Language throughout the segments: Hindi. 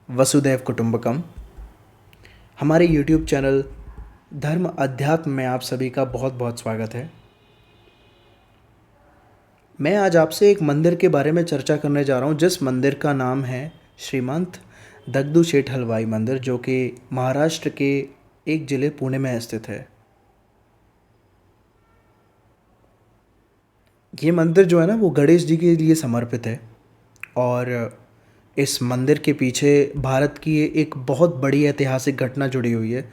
वसुदैव कुटुंबकम। हमारे YouTube चैनल धर्म अध्यात्म में आप सभी का बहुत बहुत स्वागत है। मैं आज आपसे एक मंदिर के बारे में चर्चा करने जा रहा हूँ, जिस मंदिर का नाम है श्रीमंत दगदू शेठ हलवाई मंदिर, जो कि महाराष्ट्र के एक ज़िले पुणे में स्थित है। ये मंदिर जो है ना, वो गणेश जी के लिए समर्पित है और इस मंदिर के पीछे भारत की एक बहुत बड़ी ऐतिहासिक घटना जुड़ी हुई है,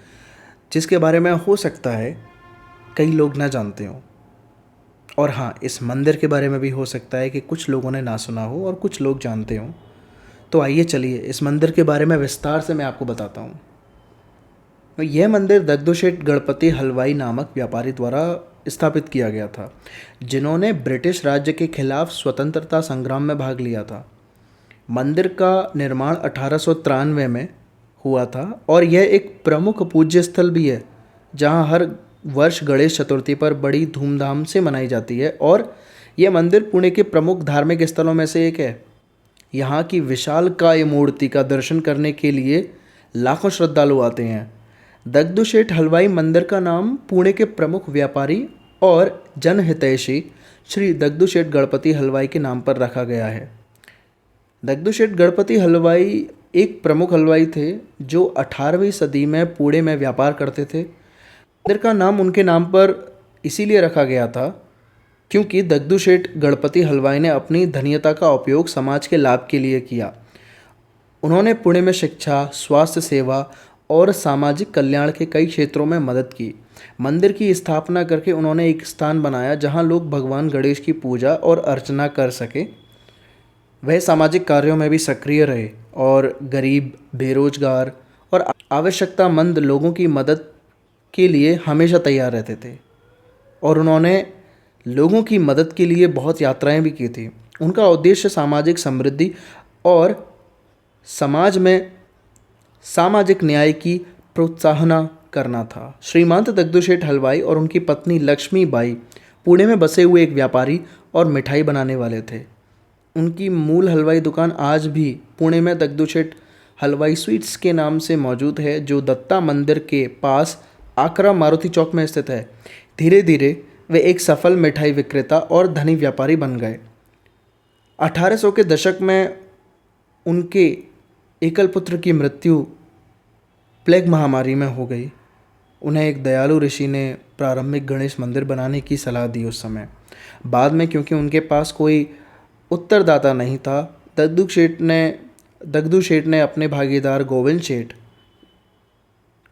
जिसके बारे में हो सकता है कई लोग ना जानते हों। और हाँ, इस मंदिर के बारे में भी हो सकता है कि कुछ लोगों ने ना सुना हो और कुछ लोग जानते हों। तो आइए चलिए इस मंदिर के बारे में विस्तार से मैं आपको बताता हूँ। तो यह मंदिर दगदूशेठ गणपति हलवाई नामक व्यापारी द्वारा स्थापित किया गया था, जिन्होंने ब्रिटिश राज्य के खिलाफ स्वतंत्रता संग्राम में भाग लिया था। मंदिर का निर्माण 1893 में हुआ था और यह एक प्रमुख पूज्य स्थल भी है, जहां हर वर्ष गणेश चतुर्थी पर बड़ी धूमधाम से मनाई जाती है। और यह मंदिर पुणे के प्रमुख धार्मिक स्थलों में से एक है। यहाँ की विशालकाय मूर्ति का दर्शन करने के लिए लाखों श्रद्धालु आते हैं। दगदू शेठ हलवाई मंदिर का नाम पुणे के प्रमुख व्यापारी और जनहितैषी श्री दगदू शेठ गणपति हलवाई के नाम पर रखा गया है। दगदू शेठ गणपति हलवाई एक प्रमुख हलवाई थे, जो 18वीं सदी में पुणे में व्यापार करते थे। मंदिर का नाम उनके नाम पर इसीलिए रखा गया था क्योंकि दगदू शेठ गणपति हलवाई ने अपनी धन्यता का उपयोग समाज के लाभ के लिए किया। उन्होंने पुणे में शिक्षा, स्वास्थ्य सेवा और सामाजिक कल्याण के कई क्षेत्रों में मदद की। मंदिर की स्थापना करके उन्होंने एक स्थान बनाया जहां लोग भगवान गणेश की पूजा और अर्चना कर सके। वह सामाजिक कार्यों में भी सक्रिय रहे और गरीब, बेरोजगार और आवश्यकतामंद लोगों की मदद के लिए हमेशा तैयार रहते थे। और उन्होंने लोगों की मदद के लिए बहुत यात्राएं भी की थी। उनका उद्देश्य सामाजिक समृद्धि और समाज में सामाजिक न्याय की प्रोत्साहन करना था। श्रीमंत दगदू शेठ हलवाई और उनकी पत्नी लक्ष्मी बाई पुणे में बसे हुए एक व्यापारी और मिठाई बनाने वाले थे। उनकी मूल हलवाई दुकान आज भी पुणे में दगदू शेठ हलवाई स्वीट्स के नाम से मौजूद है, जो दत्ता मंदिर के पास आकरा मारुति चौक में स्थित है। धीरे धीरे वे एक सफल मिठाई विक्रेता और धनी व्यापारी बन गए। 1800 के दशक में उनके एकल पुत्र की मृत्यु प्लेग महामारी में हो गई। उन्हें एक दयालु ऋषि ने प्रारंभिक गणेश मंदिर बनाने की सलाह दी उस समय। बाद में क्योंकि उनके पास कोई उत्तरदाता नहीं था, दगदू शेठ ने अपने भागीदार गोविंद शेठ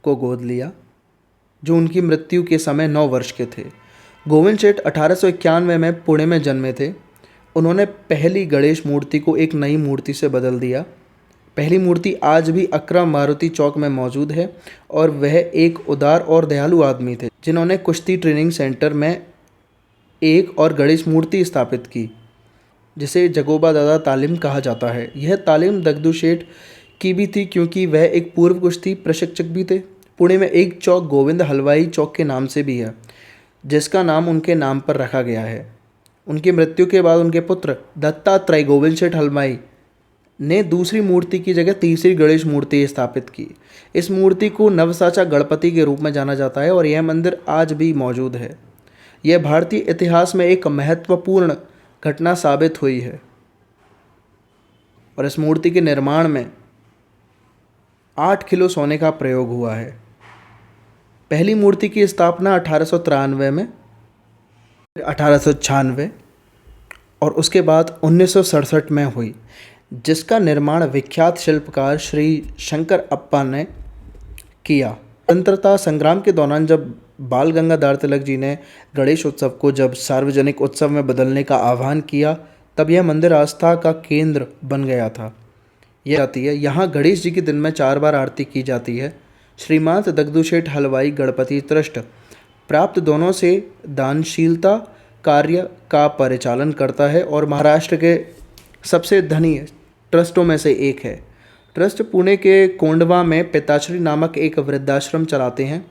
को गोद लिया, जो उनकी मृत्यु के समय 9 वर्ष के थे। गोविंद शेठ 1891 में पुणे में जन्मे थे। उन्होंने पहली गणेश मूर्ति को एक नई मूर्ति से बदल दिया। पहली मूर्ति आज भी अकरा मारुति चौक में मौजूद है और वह एक उदार और दयालु आदमी थे, जिन्होंने कुश्ती ट्रेनिंग सेंटर में एक और गणेश मूर्ति स्थापित की, जिसे जगोबा दादा तालीम कहा जाता है। यह तालीम दगदू शेठ की भी थी क्योंकि वह एक पूर्व कुश्ती प्रशिक्षक भी थे। पुणे में एक चौक गोविंद हलवाई चौक के नाम से भी है, जिसका नाम उनके नाम पर रखा गया है। उनकी मृत्यु के बाद उनके पुत्र दत्तात्रेय गोविंद शेठ हलवाई ने दूसरी मूर्ति की जगह तीसरी गणेश मूर्ति स्थापित की। इस मूर्ति को नवसाचा गणपति के रूप में जाना जाता है और यह मंदिर आज भी मौजूद है। यह भारतीय इतिहास में एक महत्वपूर्ण घटना साबित हुई है और इस मूर्ति के निर्माण में 8 किलो सोने का प्रयोग हुआ है। पहली मूर्ति की स्थापना 1893 में, 1896 और उसके बाद 1967 में हुई, जिसका निर्माण विख्यात शिल्पकार श्री शंकर अप्पा ने किया। स्वतंत्रता संग्राम के दौरान जब बाल गंगाधर तिलक जी ने गणेश उत्सव को जब सार्वजनिक उत्सव में बदलने का आह्वान किया, तब यह मंदिर आस्था का केंद्र बन गया था। यह आती है यहाँ गणेश जी के दिन में 4 बार आरती की जाती है। श्रीमंत दगदू शेठ हलवाई गणपति ट्रस्ट प्राप्त दोनों से दानशीलता कार्य का परिचालन करता है और महाराष्ट्र के सबसे धनी ट्रस्टों में से एक है। ट्रस्ट पुणे के कोंडवा में पिताश्री नामक एक वृद्धाश्रम चलाते हैं।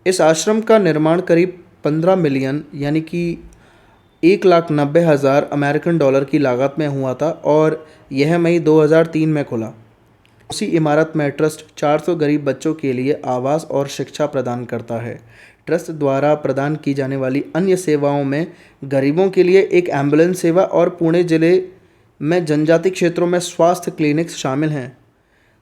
इस आश्रम का निर्माण करीब 15 मिलियन यानी कि 1,90,000 अमेरिकन डॉलर की लागत में हुआ था और यह मई 2003 में खुला। उसी इमारत में ट्रस्ट 400 गरीब बच्चों के लिए आवास और शिक्षा प्रदान करता है। ट्रस्ट द्वारा प्रदान की जाने वाली अन्य सेवाओं में गरीबों के लिए एक एम्बुलेंस सेवा और पुणे जिले में जनजाति क्षेत्रों में स्वास्थ्य क्लिनिक्स शामिल हैं।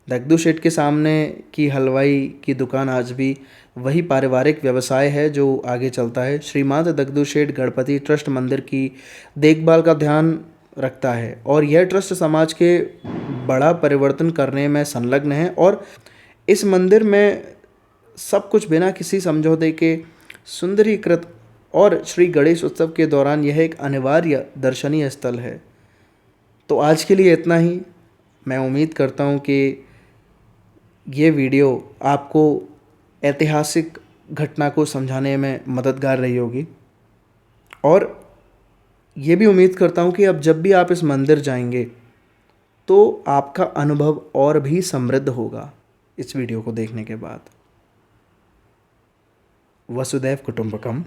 दगदू शेठ के सामने की हलवाई की दुकान आज भी वही पारिवारिक व्यवसाय है जो आगे चलता है। श्रीमांत दगदू शेठ गणपति ट्रस्ट मंदिर की देखभाल का ध्यान रखता है और यह ट्रस्ट समाज के बड़ा परिवर्तन करने में संलग्न है। और इस मंदिर में सब कुछ बिना किसी समझौते के सुंदरीकृत, और श्री गणेश उत्सव के दौरान यह एक अनिवार्य दर्शनीय स्थल है। तो आज के लिए इतना ही। मैं उम्मीद करता हूँ कि ये वीडियो आपको ऐतिहासिक घटना को समझाने में मददगार रही होगी, और ये भी उम्मीद करता हूँ कि अब जब भी आप इस मंदिर जाएंगे तो आपका अनुभव और भी समृद्ध होगा इस वीडियो को देखने के बाद। वसुदैव कुटुंबकम।